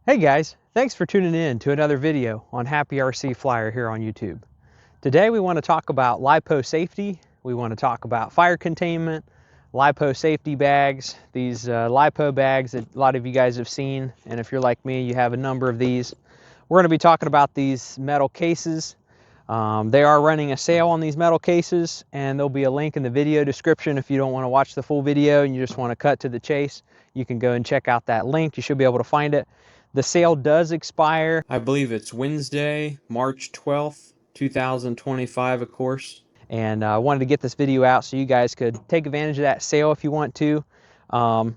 Hey guys, thanks for tuning in to another video on Happy RC Flyer here on YouTube. Today we want to talk about Lipo safety. We want to talk about fire containment, Lipo safety bags, these Lipo bags that a lot of you guys have seen, and if you're like me, you have a number of these. We're going to be talking about these metal cases. They are running a sale on these metal cases, and there'll be a link in the video description if you don't want to watch the full video and you just want to cut to the chase. You can go and check out that link. You should be able to find it. The sale does expire, I believe it's Wednesday, March 12th, 2025, of course. And I wanted to get this video out so you guys could take advantage of that sale if you want to. I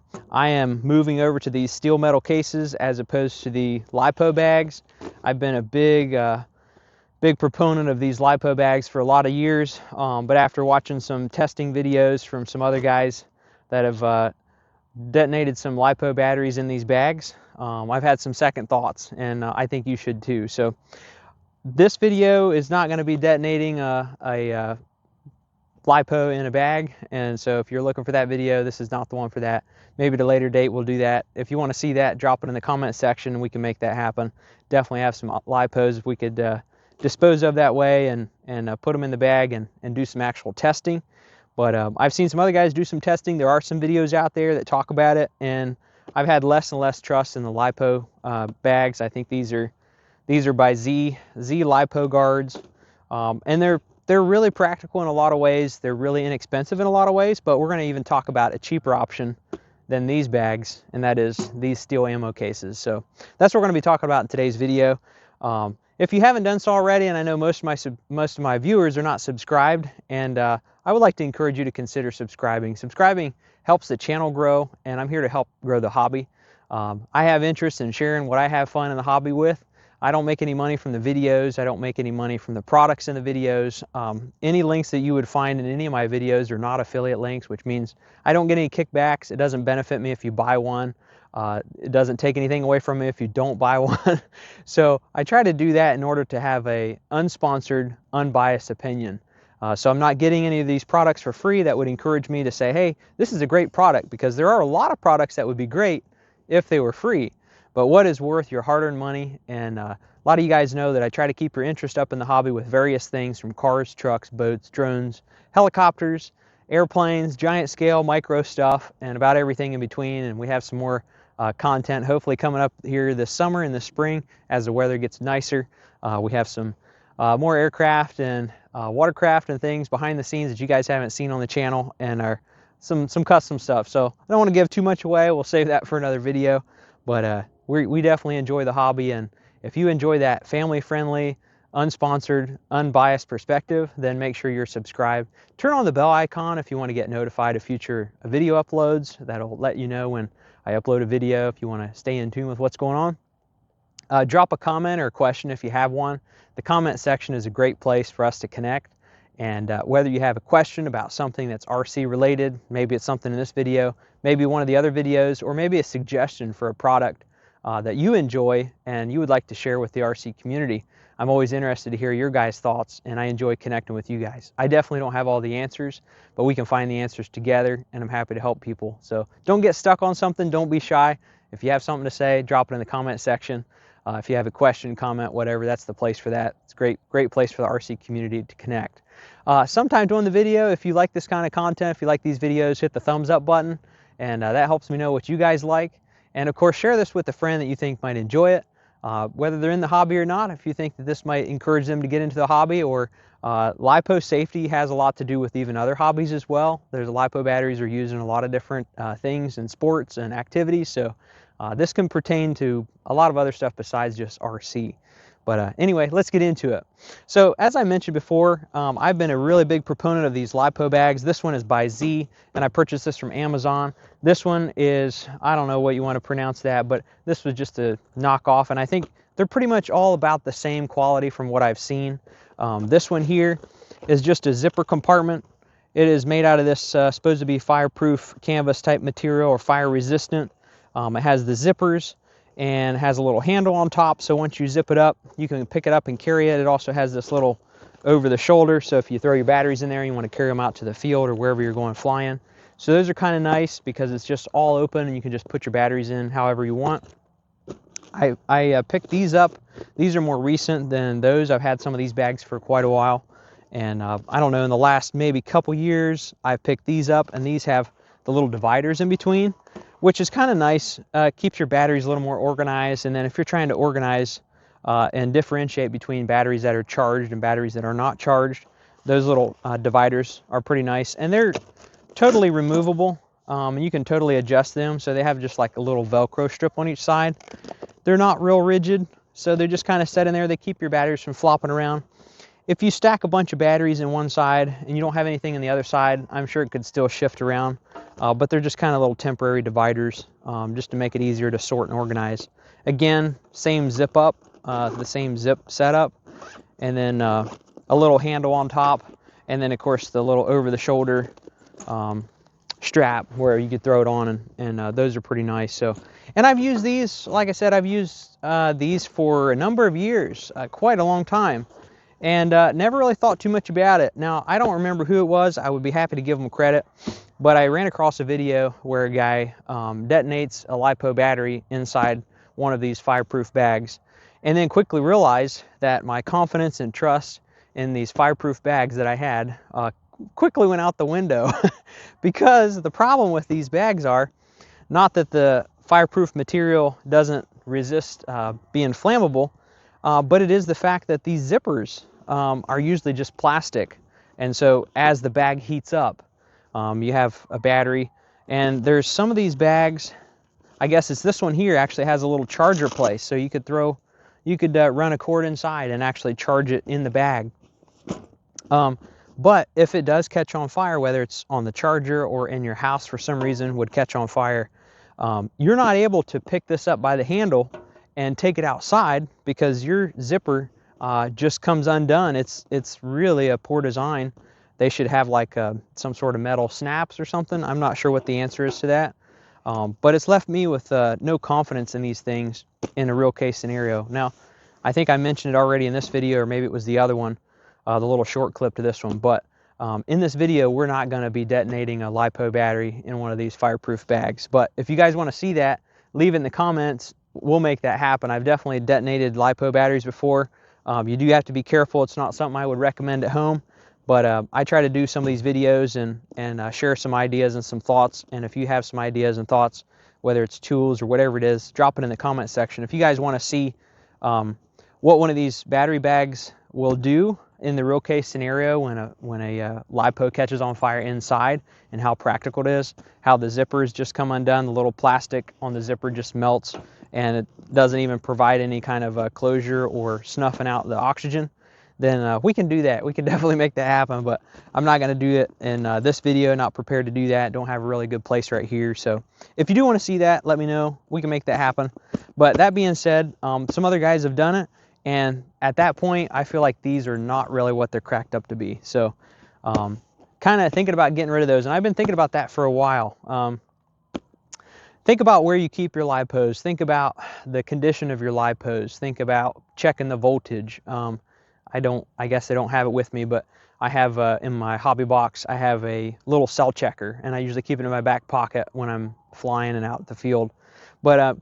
am moving over to these steel metal cases as opposed to the Lipo bags. I've been a big proponent of these Lipo bags for a lot of years, but after watching some testing videos from some other guys that have detonated some Lipo batteries in these bags, I've had some second thoughts, and I think you should too. So this video is not going to be detonating a Lipo in a bag, and so if you're looking for that video, this is not the one for that. Maybe at a later date we'll do that. If you want to see that, drop it in the comment section and we can make that happen. Definitely have some Lipos if we could dispose of that way and put them in the bag and do some actual testing. But I've seen some other guys do some testing. There are some videos out there that talk about it, and I've had less and less trust in the Lipo bags. I think these are by Z Lipo guards, and they're really practical in a lot of ways. They're really inexpensive in a lot of ways, but we're going to even talk about a cheaper option than these bags, and that is these steel ammo cases. So that's what we're going to be talking about in today's video. If you haven't done so already, and I know most of my viewers are not subscribed, and I would like to encourage you to consider subscribing. Subscribing helps the channel grow, and I'm here to help grow the hobby. I have interest in sharing what I have fun in the hobby with. I don't make any money from the videos. I don't make any money from the products in the videos. Any links that you would find in any of my videos are not affiliate links, which means I don't get any kickbacks. It doesn't benefit me if you buy one. It doesn't take anything away from me if you don't buy one. So I try to do that in order to have a unsponsored, unbiased opinion. So I'm not getting any of these products for free that would encourage me to say, hey, this is a great product, because there are a lot of products that would be great if they were free. But what is worth your hard-earned money? And a lot of you guys know that I try to keep your interest up in the hobby with various things from cars, trucks, boats, drones, helicopters, airplanes, giant scale, micro stuff, and about everything in between. And we have some more content hopefully coming up here this summer and this spring as the weather gets nicer. We have some more aircraft and watercraft and things behind the scenes that you guys haven't seen on the channel, and are some custom stuff. So I don't want to give too much away. We'll save that for another video. But we definitely enjoy the hobby, and if you enjoy that family-friendly, unsponsored, unbiased perspective, then make sure you're subscribed. Turn on the bell icon if you want to get notified of future video uploads. That'll let you know when I upload a video if you want to stay in tune with what's going on. Drop a comment or a question if you have one. The comment section is a great place for us to connect. And whether you have a question about something that's RC related, maybe it's something in this video, maybe one of the other videos, or maybe a suggestion for a product that you enjoy and you would like to share with the RC community, I'm always interested to hear your guys' thoughts, and I enjoy connecting with you guys. I definitely don't have all the answers, but we can find the answers together, and I'm happy to help people. So don't get stuck on something. Don't be shy. If you have something to say, drop it in the comment section. If you have a question, comment, whatever, that's the place for that. It's a great place for the RC community to connect. Sometime during the video, if you like this kind of content, if you like these videos, hit the thumbs up button, and that helps me know what you guys like. And of course, share this with a friend that you think might enjoy it, whether they're in the hobby or not. If you think that this might encourage them to get into the hobby, or Lipo safety has a lot to do with even other hobbies as well. There's Lipo batteries are used in a lot of different things and sports and activities. So this can pertain to a lot of other stuff besides just RC. But anyway, let's get into it. So as I mentioned before, I've been a really big proponent of these Lipo bags. This one is by Z, and I purchased this from Amazon. This one is, I don't know what you want to pronounce that, but this was just a knockoff, and I think they're pretty much all about the same quality from what I've seen. This one here is just a zipper compartment. It is made out of this supposed to be fireproof canvas type material, or fire resistant. It has the zippers and has a little handle on top, so once you zip it up, you can pick it up and carry it. It also has this little over the shoulder, so if you throw your batteries in there and you want to carry them out to the field or wherever you're going flying. So those are kind of nice because it's just all open and you can just put your batteries in however you want. I picked these up. These are more recent than those. I've had some of these bags for quite a while. And I don't know, in the last maybe couple years, I've picked these up, and these have the little dividers in between, which is kind of nice. Keeps your batteries a little more organized. And then if you're trying to organize and differentiate between batteries that are charged and batteries that are not charged, those little dividers are pretty nice. And they're totally removable, and you can totally adjust them. So they have just like a little Velcro strip on each side. They're not real rigid, so they're just kind of set in there. They keep your batteries from flopping around. If you stack a bunch of batteries in one side and you don't have anything in the other side, I'm sure it could still shift around, but they're just kind of little temporary dividers, just to make it easier to sort and organize. Again, same zip up, the same zip setup, and then a little handle on top, and then of course the little over the shoulder strap where you could throw it on, and those are pretty nice. So, and I've used these, like I said, I've used these for a number of years, quite a long time, and never really thought too much about it. Now, I don't remember who it was. I would be happy to give them credit, but I ran across a video where a guy detonates a Lipo battery inside one of these fireproof bags, and then quickly realized that my confidence and trust in these fireproof bags that I had quickly went out the window because the problem with these bags are not that the fireproof material doesn't resist being flammable, but it is the fact that these zippers are usually just plastic. And so as the bag heats up, you have a battery, and there's some of these bags, I guess it's this one here, actually has a little charger place. So you could run a cord inside and actually charge it in the bag. But if it does catch on fire, whether it's on the charger or in your house for some reason would catch on fire, you're not able to pick this up by the handle and take it outside because your zipper just comes undone. It's really a poor design. They should have like some sort of metal snaps or something. I'm not sure what the answer is to that. But it's left me with no confidence in these things in a real case scenario. Now, I think I mentioned it already in this video, or maybe it was the other one, the little short clip to this one. But in this video, we're not going to be detonating a Lipo battery in one of these fireproof bags. But if you guys want to see that, leave it in the comments. We'll make that happen. I've definitely detonated Lipo batteries before. You do have to be careful. It's not something I would recommend at home. But I try to do some of these videos and share some ideas and some thoughts. And if you have some ideas and thoughts, whether it's tools or whatever it is, drop it in the comment section. If you guys want to see what one of these battery bags will do in the real case scenario when a Lipo catches on fire inside, and how practical it is, how the zippers just come undone, the little plastic on the zipper just melts, and it doesn't even provide any kind of closure or snuffing out the oxygen, then we can do that. We can definitely make that happen, but I'm not going to do it in this video. Not prepared to do that. Don't have a really good place right here. So if you do want to see that, let me know. We can make that happen. But that being said, some other guys have done it, and at that point, I feel like these are not really what they're cracked up to be. So kind of thinking about getting rid of those, and I've been thinking about that for a while. Think about where you keep your Lipos. Think about the condition of your Lipos. Think about checking the voltage. I guess I don't have it with me, but I have in my hobby box, I have a little cell checker, and I usually keep it in my back pocket when I'm flying and out in the field. But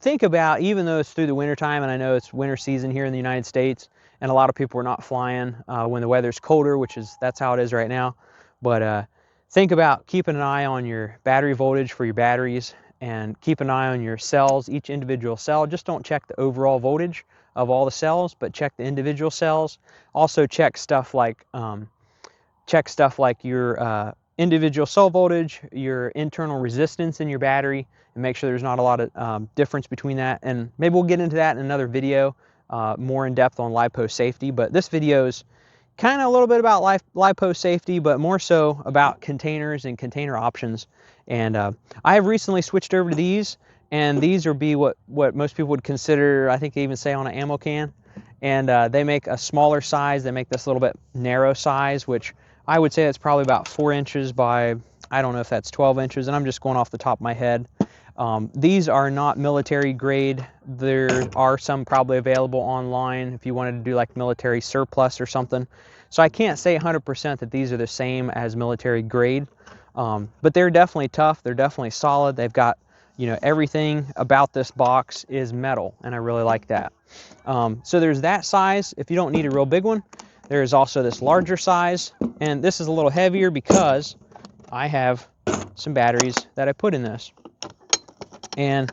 think about, even though it's through the winter time, and I know it's winter season here in the United States, and a lot of people are not flying when the weather's colder, that's how it is right now. But think about keeping an eye on your battery voltage for your batteries, and keep an eye on your cells, each individual cell. Just don't check the overall voltage of all the cells, but check the individual cells. Also check stuff like your individual cell voltage, your internal resistance in your battery, and make sure there's not a lot of difference between that. And maybe we'll get into that in another video, more in depth on Lipo safety. But this video is kind of a little bit about Lipo safety, but more so about containers and container options. And I have recently switched over to these, and these are what most people would consider, I think they even say on an ammo can. And they make a smaller size. They make this little bit narrow size, which I would say that's probably about 4 inches by, I don't know if that's 12 inches, and I'm just going off the top of my head. These are not military grade. There are some probably available online if you wanted to do like military surplus or something. So I can't say 100% that these are the same as military grade, but they're definitely tough. They're definitely solid. They've got You know, everything about this box is metal, and I really like that. So there's that size if you don't need a real big one. There is also this larger size, and this is a little heavier because I have some batteries that I put in this. And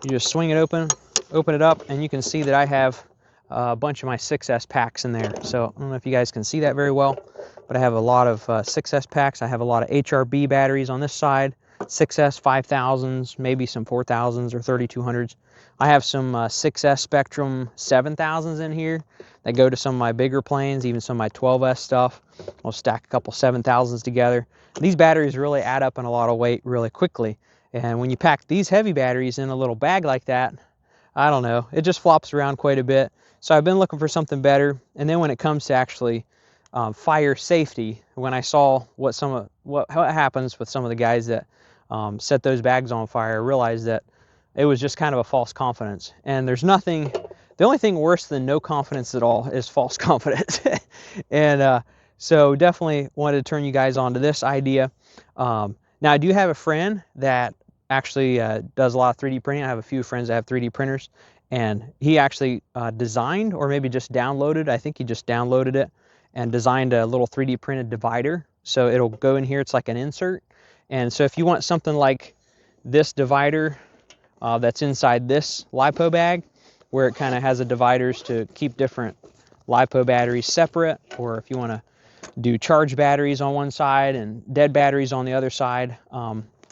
you just swing it open it up, and you can see that I have a bunch of my 6S packs in there. So I don't know if you guys can see that very well, but I have a lot of 6S packs. I have a lot of HRB batteries on this side, 6S 5000s, maybe some 4000s or 3200s. I have some 6S Spectrum 7000s in here that go to some of my bigger planes, even some of my 12S stuff. I'll stack a couple 7000s together. These batteries really add up in a lot of weight really quickly. And when you pack these heavy batteries in a little bag like that, I don't know, it just flops around quite a bit. So I've been looking for something better. And then when it comes to actually fire safety, when I saw what happens with some of the guys that set those bags on fire, I realized that it was just kind of a false confidence. And there's nothing, the only thing worse than no confidence at all is false confidence. And so definitely wanted to turn you guys on to this idea. Now I do have a friend that actually does a lot of 3D printing. I have a few friends that have 3D printers, and he actually designed, or maybe just downloaded, I think he just downloaded it and designed a little 3D printed divider. So it'll go in here, it's like an insert. And so if you want something like this divider that's inside this Lipo bag, where it kind of has a dividers to keep different Lipo batteries separate, or if you want to do charged batteries on one side and dead batteries on the other side,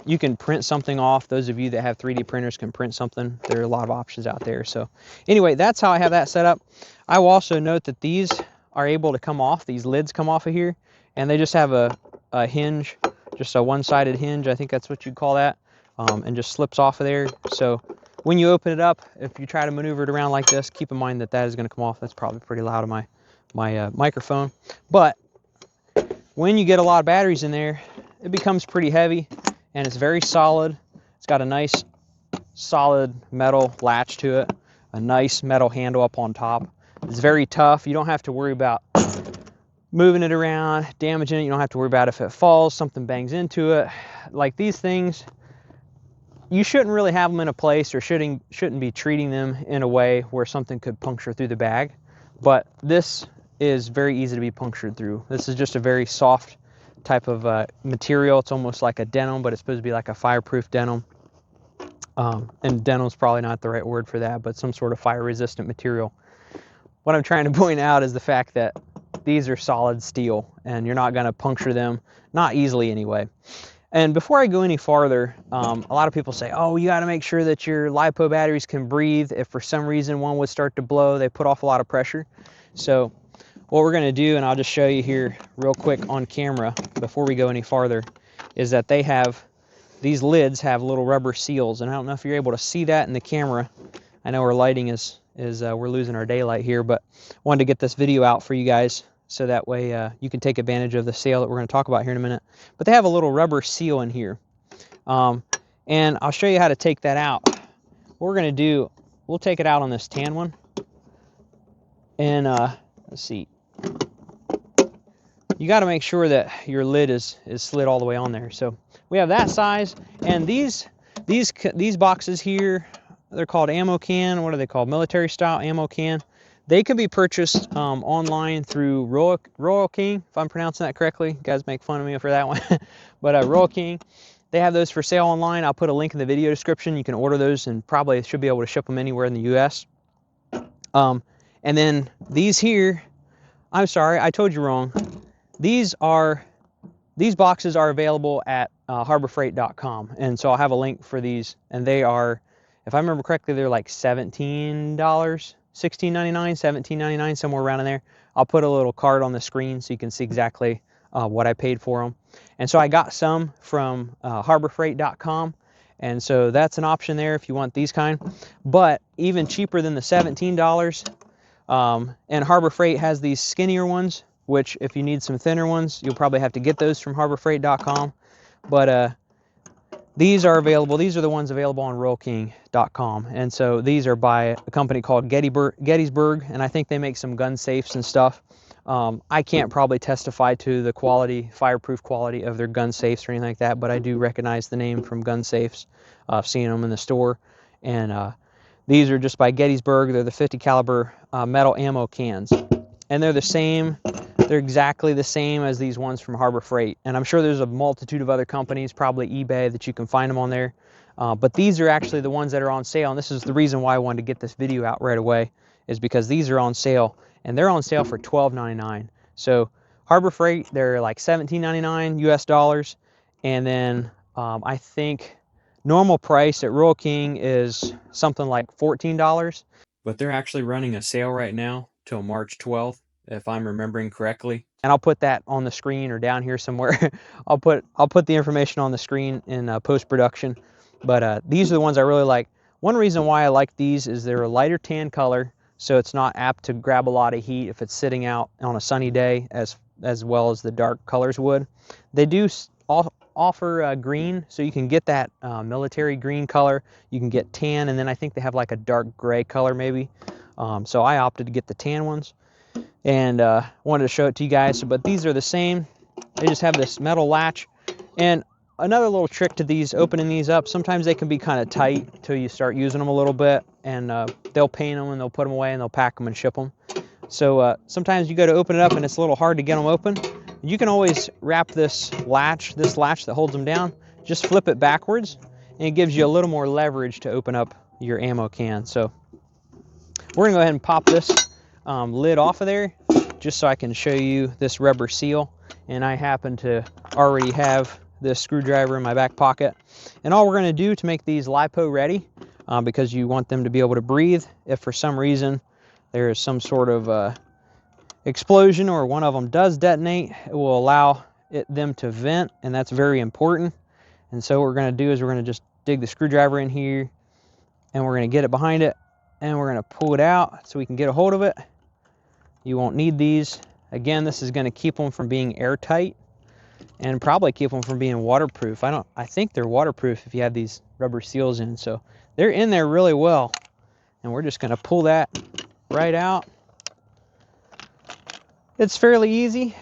you can print something off. Those of you that have 3D printers can print something. There are a lot of options out there. So anyway, that's how I have that set up. I will also note that these are able to come off. These lids come off of here, and they just have a hinge, just a one-sided hinge. I think that's what you'd call that, and just slips off of there. So when you open it up, if you try to maneuver it around like this, keep in mind that that is going to come off. That's probably pretty loud on my microphone. But when you get a lot of batteries in there, it becomes pretty heavy, and it's very solid. It's got a nice solid metal latch to it, a nice metal handle up on top. It's very tough. You don't have to worry about moving it around, damaging it. You don't have to worry about if it falls, something bangs into it. Like these things, you shouldn't really have them in a place, or shouldn't be treating them in a way where something could puncture through the bag. But this is very easy to be punctured through. This is just a very soft type of material. It's almost like a denim, but it's supposed to be like a fireproof denim. And denim is probably not the right word for that, but some sort of fire resistant material. What I'm trying to point out is the fact that these are solid steel, and you're not going to puncture them, not easily anyway. And before I go any farther, a lot of people say, oh, you got to make sure that your Lipo batteries can breathe. If for some reason one would start to blow, they put off a lot of pressure. So what we're going to do, and I'll just show you here real quick on camera before we go any farther, is that they have, these lids have little rubber seals. And I don't know if you're able to see that in the camera. I know our lighting is we're losing our daylight here, but wanted to get this video out for you guys so that way you can take advantage of the sale that we're going to talk about here in a minute. But they have a little rubber seal in here. And I'll show you how to take that out. What we're going to do, we'll take it out on this tan one. And let's see. You got to make sure that your lid is slid all the way on there. So we have that size, and these boxes here, they're called ammo can. What are they called? Military style ammo can. They can be purchased online through Royal King, if I'm pronouncing that correctly. You guys make fun of me for that one. But Royal King, they have those for sale online. I'll put a link in the video description. You can order those, and probably should be able to ship them anywhere in the U.S. And then these here, I'm sorry, I told you wrong. These boxes are available at harborfreight.com, and so I'll have a link for these, and they are, if I remember correctly, they're like $17, $16.99, $17.99, somewhere around in there. I'll put a little card on the screen so you can see exactly what I paid for them. And so I got some from harborfreight.com, and so that's an option there if you want these kind. But even cheaper than the $17, and Harbor Freight has these skinnier ones, which if you need some thinner ones, you'll probably have to get those from harborfreight.com. But these are available. These are the ones available on RoyalKing.com. And so these are by a company called Gettysburg, and I think they make some gun safes and stuff. I can't probably testify to the quality, fireproof quality of their gun safes or anything like that, but I do recognize the name from gun safes. I've seen them in the store. And these are just by Gettysburg. They're the 50 caliber metal ammo cans. And they're the same, they're exactly the same as these ones from Harbor Freight. And I'm sure there's a multitude of other companies, probably eBay, that you can find them on there. But these are actually the ones that are on sale. And this is the reason why I wanted to get this video out right away, is because these are on sale. And they're on sale for $12.99. So Harbor Freight, they're like $17.99 US dollars. And then I think normal price at Royal King is something like $14. But they're actually running a sale right now till March 12th, if I'm remembering correctly. And I'll put that on the screen or down here somewhere. I'll put the information on the screen in post-production. But these are the ones I really like. One reason why I like these is they're a lighter tan color, so it's not apt to grab a lot of heat if it's sitting out on a sunny day as well as the dark colors would. They do offer green, so you can get that military green color. You can get tan, and then I think they have like a dark gray color maybe. So I opted to get the tan ones, and wanted to show it to you guys. But these are the same. They just have this metal latch. And another little trick to these, opening these up, sometimes they can be kind of tight until you start using them a little bit, and they'll paint them and they'll put them away and they'll pack them and ship them. So sometimes you go to open it up and it's a little hard to get them open. You can always wrap this latch that holds them down, just flip it backwards, and it gives you a little more leverage to open up your ammo can. So we're gonna go ahead and pop this lid off of there, just so I can show you this rubber seal. And I happen to already have this screwdriver in my back pocket. And all we're gonna do to make these Lipo ready, because you want them to be able to breathe, if for some reason there is some sort of explosion or one of them does detonate, it will allow them to vent, and that's very important. And so what we're going to do is we're going to just dig the screwdriver in here, and we're going to get it behind it, and we're going to pull it out so we can get a hold of it. You won't need these. Again, this is going to keep them from being airtight and probably keep them from being waterproof. I think they're waterproof if you have these rubber seals in, so they're in there really well. And we're just going to pull that right out. It's fairly easy.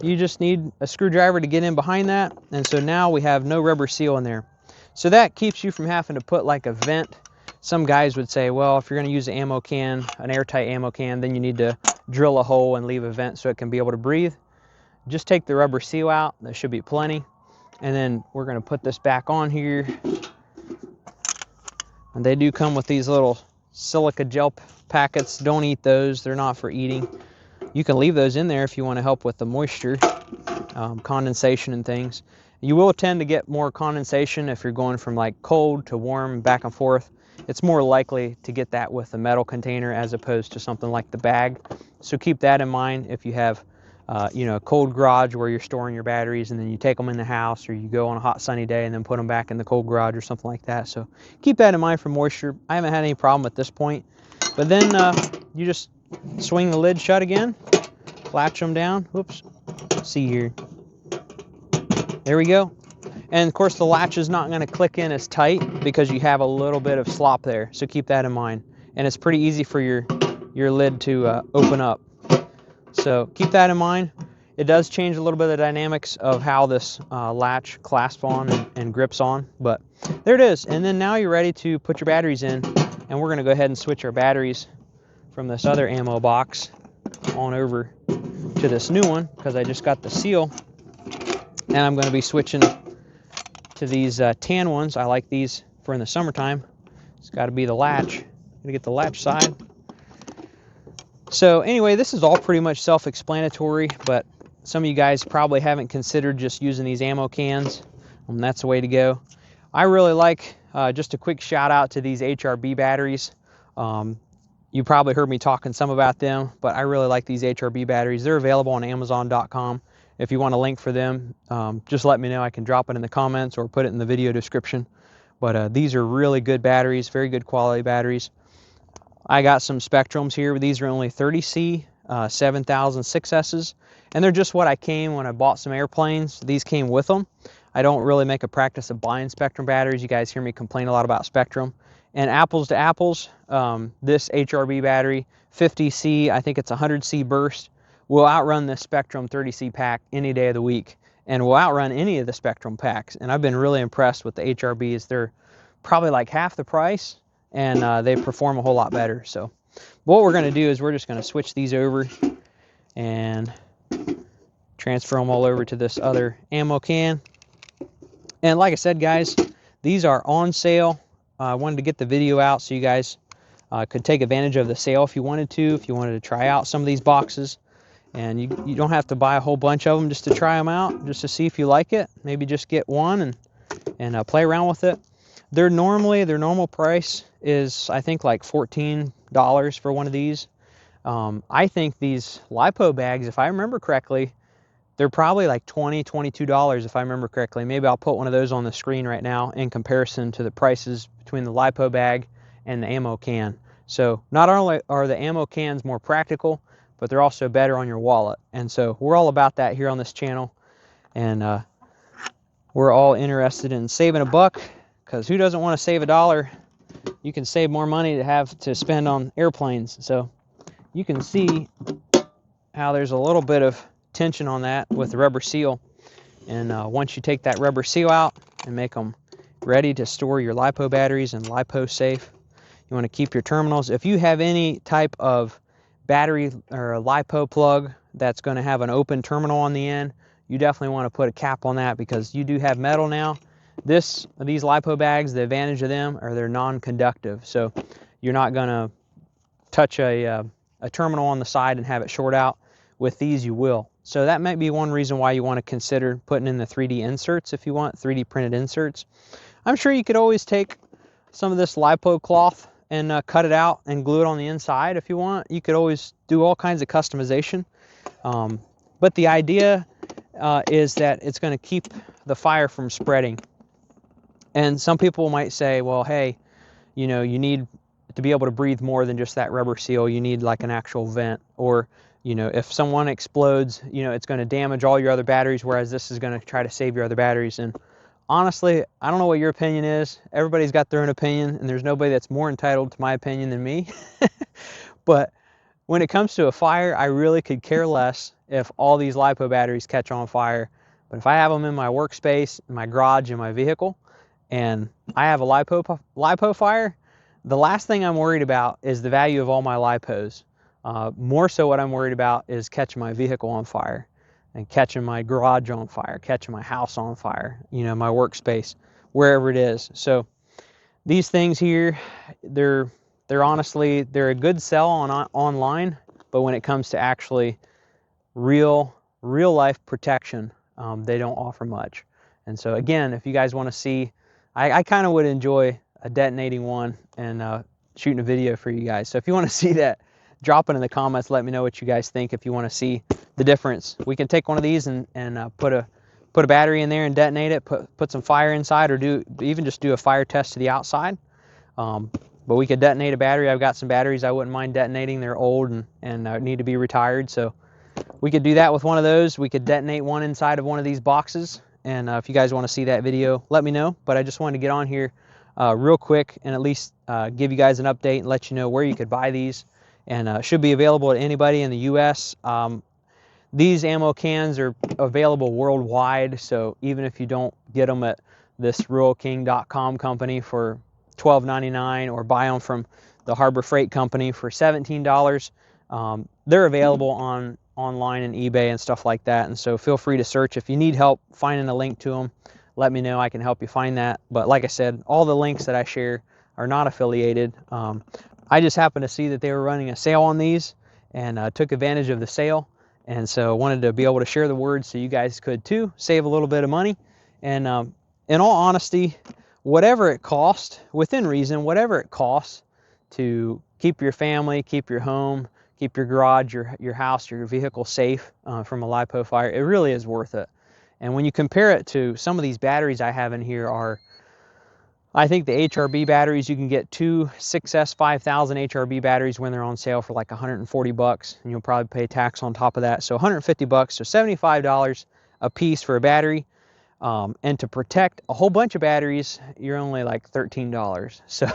You just need a screwdriver to get in behind that. And so now we have no rubber seal in there. So that keeps you from having to put like a vent. Some guys would say, well, if you're going to use an ammo can, an airtight ammo can, then you need to drill a hole and leave a vent so it can be able to breathe. Just take the rubber seal out. There should be plenty. And then we're going to put this back on here. And they do come with these little silica gel packets. Don't eat those. They're not for eating. You can leave those in there if you want to help with the moisture, condensation and things. You will tend to get more condensation if you're going from like cold to warm, back and forth. It's more likely to get that with a metal container as opposed to something like the bag. So keep that in mind if you have a cold garage where you're storing your batteries, and then you take them in the house, or you go on a hot sunny day and then put them back in the cold garage or something like that. So keep that in mind for moisture. I haven't had any problem at this point. But then you just swing the lid shut again, latch them down. Whoops, see here. There we go. And of course the latch is not going to click in as tight because you have a little bit of slop there. So keep that in mind. And it's pretty easy for your lid to open up. So keep that in mind. It does change a little bit of the dynamics of how this latch clasps on and grips on. But there it is. And then now you're ready to put your batteries in. And we're going to go ahead and switch our batteries from this other ammo box on over to this new one, because I just got the seal. And I'm going to be switching to these tan ones. I like these for in the summertime. It's got to be the latch. Going to get the latch side. So anyway, this is all pretty much self-explanatory, but some of you guys probably haven't considered just using these ammo cans, and that's the way to go. I really like, just a quick shout out to these HRB batteries. You probably heard me talking some about them, but I really like these HRB batteries. They're available on Amazon.com. If you want a link for them, just let me know. I can drop it in the comments or put it in the video description. But these are really good batteries, very good quality batteries. I got some Spectrums here. These are only 30C 7006Ss, and they're just what I came when I bought some airplanes. These came with them. I don't really make a practice of buying Spectrum batteries. You guys hear me complain a lot about Spectrum, And apples to apples, this HRB battery, 50C, I think it's 100C burst, will outrun the Spectrum 30C pack any day of the week, and will outrun any of the Spectrum packs. And I've been really impressed with the HRBs. They're probably like half the price, and they perform a whole lot better. So what we're going to do is we're just going to switch these over and transfer them all over to this other ammo can. And like I said, guys, these are on sale. I wanted to get the video out so you guys could take advantage of the sale if you wanted to try out some of these boxes. And you don't have to buy a whole bunch of them just to try them out, just to see if you like it. Maybe just get one and play around with it. Their normal price is, I think, like $14 for one of these. I think these Lipo bags, if I remember correctly, they're probably like $20, $22 if I remember correctly. Maybe I'll put one of those on the screen right now in comparison to the prices between the Lipo bag and the ammo can. So not only are the ammo cans more practical, but they're also better on your wallet. And so we're all about that here on this channel. And we're all interested in saving a buck, because who doesn't want to save $1? You can save more money to have to spend on airplanes. So you can see how there's a little bit of tension on that with the rubber seal. And once you take that rubber seal out and make them ready to store your Lipo batteries and Lipo safe, you want to keep your terminals. If you have any type of battery or a Lipo plug that's going to have an open terminal on the end, you definitely want to put a cap on that, because you do have metal now. These Lipo bags, the advantage of them are they're non-conductive, so you're not going to touch a terminal on the side and have it short out. With these you will. So that might be one reason why you want to consider putting in the 3D inserts if you want 3D printed inserts. I'm sure you could always take some of this Lipo cloth and cut it out and glue it on the inside if you want. You could always do all kinds of customization. But the idea is that it's going to keep the fire from spreading. And some people might say, well, hey, you know, you need to be able to breathe more than just that rubber seal. You need like an actual vent, or you know, if someone explodes, you know, it's going to damage all your other batteries, whereas this is going to try to save your other batteries. And honestly, I don't know what your opinion is. Everybody's got their own opinion, and there's nobody that's more entitled to my opinion than me. But when it comes to a fire, I really could care less if all these Lipo batteries catch on fire. But if I have them in my workspace, in my garage, in my vehicle, and I have a Lipo fire, the last thing I'm worried about is the value of all my Lipos. More so what I'm worried about is catching my vehicle on fire, and catching my garage on fire, catching my house on fire, you know, my workspace, wherever it is. So these things here, they're honestly, they're a good sell online, but when it comes to actually real life protection, they don't offer much. And so again, if you guys want to see, I kind of would enjoy a detonating one and shooting a video for you guys. So if you want to see that, drop it in the comments. Let me know what you guys think. If you want to see the difference, we can take one of these and put a battery in there and detonate it. Put some fire inside, or even just do a fire test to the outside. But we could detonate a battery. I've got some batteries I wouldn't mind detonating. They're old and need to be retired, so we could do that with one of those. We could detonate one inside of one of these boxes. And if you guys want to see that video, let me know. But I just wanted to get on here real quick and at least give you guys an update and let you know where you could buy these. And should be available to anybody in the US. These ammo cans are available worldwide, so even if you don't get them at this RuralKing.com company for $12.99 or buy them from the Harbor Freight Company for $17, they're available online and eBay and stuff like that. And so feel free to search. If you need help finding a link to them, let me know. I can help you find that. But like I said, all the links that I share are not affiliated. I just happened to see that they were running a sale on these, and took advantage of the sale. And so wanted to be able to share the word so you guys could too, save a little bit of money. And in all honesty, whatever it costs, within reason, whatever it costs to keep your family, keep your home, keep your garage, your house, your vehicle safe from a Lipo fire, it really is worth it. And when you compare it to some of these batteries I have in here are, I think the HRB batteries, you can get two 6S 5000 HRB batteries when they're on sale for like 140 bucks, and you'll probably pay tax on top of that. So 150 bucks, so $75 a piece for a battery. And to protect a whole bunch of batteries, you're only like $13. So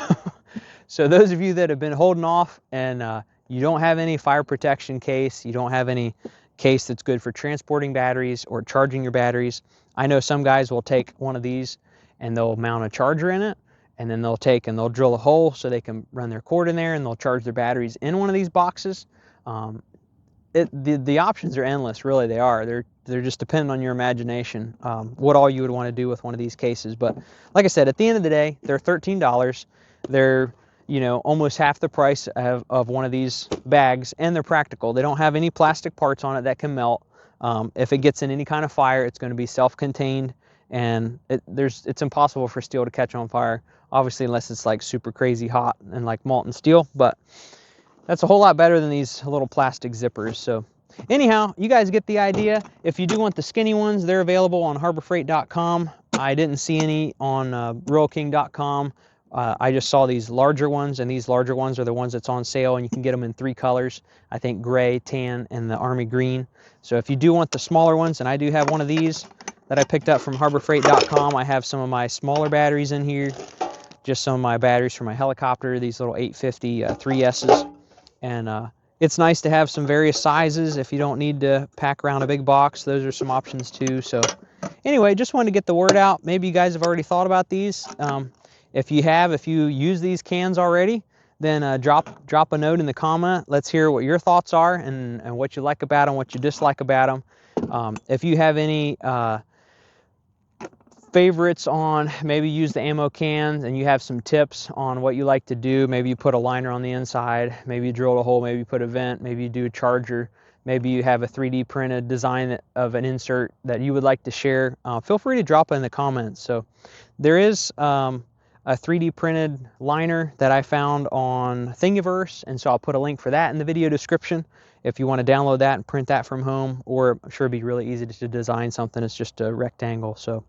So those of you that have been holding off and you don't have any fire protection case, you don't have any case that's good for transporting batteries or charging your batteries, I know some guys will take one of these and they'll mount a charger in it, and then they'll drill a hole so they can run their cord in there, and they'll charge their batteries in one of these boxes. The options are endless, really. They are. They're just dependent on your imagination, what all you would want to do with one of these cases. But like I said, at the end of the day, they're $13. They're, you know, almost half the price of one of these bags, and they're practical. They don't have any plastic parts on it that can melt. If it gets in any kind of fire, it's going to be self-contained, and it's impossible for steel to catch on fire, obviously, unless it's like super crazy hot and like molten steel. But that's a whole lot better than these little plastic zippers. So anyhow, you guys get the idea. If you do want the skinny ones, they're available on harborfreight.com. I didn't see any on RoyalKing.com. I just saw these larger ones, and these larger ones are the ones that's on sale, and you can get them in 3 colors. I think gray, tan, and the army green. So if you do want the smaller ones, and I do have one of these that I picked up from harborfreight.com, I have some of my smaller batteries in here, just some of my batteries for my helicopter, these little 850 3S's. And it's nice to have some various sizes if you don't need to pack around a big box. Those are some options too. So anyway, just wanted to get the word out. Maybe you guys have already thought about these. If you use these cans already, then drop a note in the comment. Let's hear what your thoughts are and what you like about them, what you dislike about them. If you have any favorites on maybe use the ammo cans, and you have some tips on what you like to do, maybe you put a liner on the inside, maybe you drill a hole, maybe you put a vent, maybe you do a charger, maybe you have a 3D printed design of an insert that you would like to share, feel free to drop it in the comments. So there is a 3D printed liner that I found on Thingiverse, and so I'll put a link for that in the video description if you want to download that and print that from home, or I'm sure it'd be really easy to design something. It's just a rectangle. So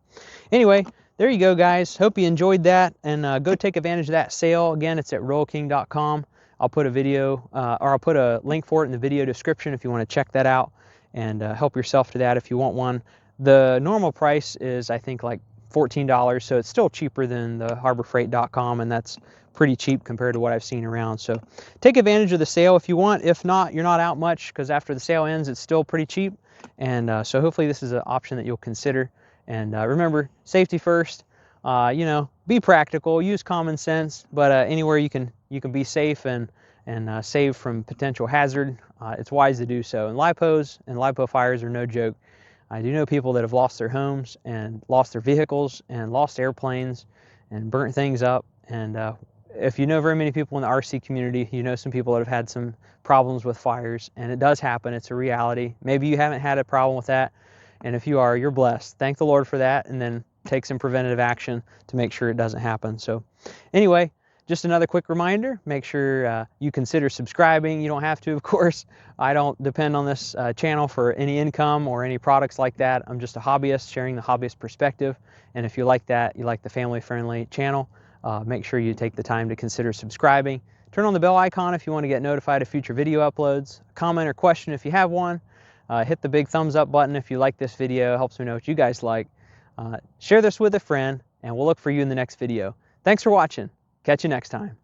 anyway, there you go, guys. Hope you enjoyed that, and go take advantage of that sale. Again, it's at RoyalKing.com. I'll put a video, or I'll put a link for it in the video description if you want to check that out and help yourself to that if you want one. The normal price is, I think, like $14, so it's still cheaper than the harborfreight.com, and that's pretty cheap compared to what I've seen around. So take advantage of the sale if you want. If not, you're not out much, because after the sale ends, it's still pretty cheap. And so hopefully this is an option that you'll consider. And remember, safety first. You know, be practical, use common sense, but anywhere you can be safe and save from potential hazard, it's wise to do so. And LiPos and LiPo fires are no joke. I do know people that have lost their homes and lost their vehicles and lost airplanes and burnt things up. And if you know very many people in the RC community, you know some people that have had some problems with fires, and it does happen. It's a reality. Maybe you haven't had a problem with that, and if you are, you're blessed. Thank the Lord for that, and then take some preventative action to make sure it doesn't happen. So anyway, just another quick reminder, make sure you consider subscribing. You don't have to, of course. I don't depend on this channel for any income or any products like that. I'm just a hobbyist sharing the hobbyist perspective. And if you like that, you like the family-friendly channel, make sure you take the time to consider subscribing. Turn on the bell icon if you want to get notified of future video uploads. Comment or question if you have one. Hit the big thumbs up button if you like this video. It helps me know what you guys like. Share this with a friend, and we'll look for you in the next video. Thanks for watching. Catch you next time.